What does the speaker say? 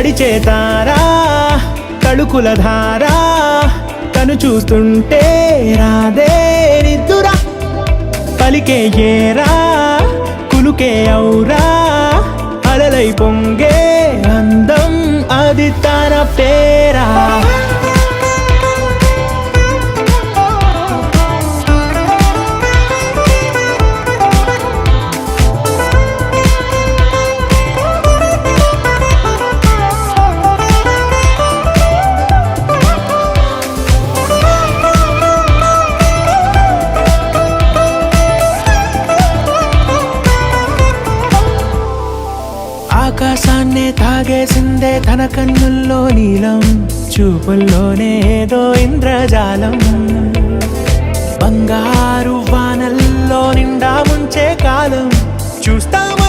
నడిచే తారా తళుకుల ధారా తను చూస్తుంటే రాదే నిద్దురా పలికే ఏరా కులుకే ఔరా అలలై పొంగే అందం అది తన పేరా ఆకాశాన్నే తాగేసిందే తన కన్నుల్లో నీలం చూపుల్లోనే ఏదో ఇంద్రజాలం బంగారు వానల్లో నిండా ముంచే కాలం చూస్తామా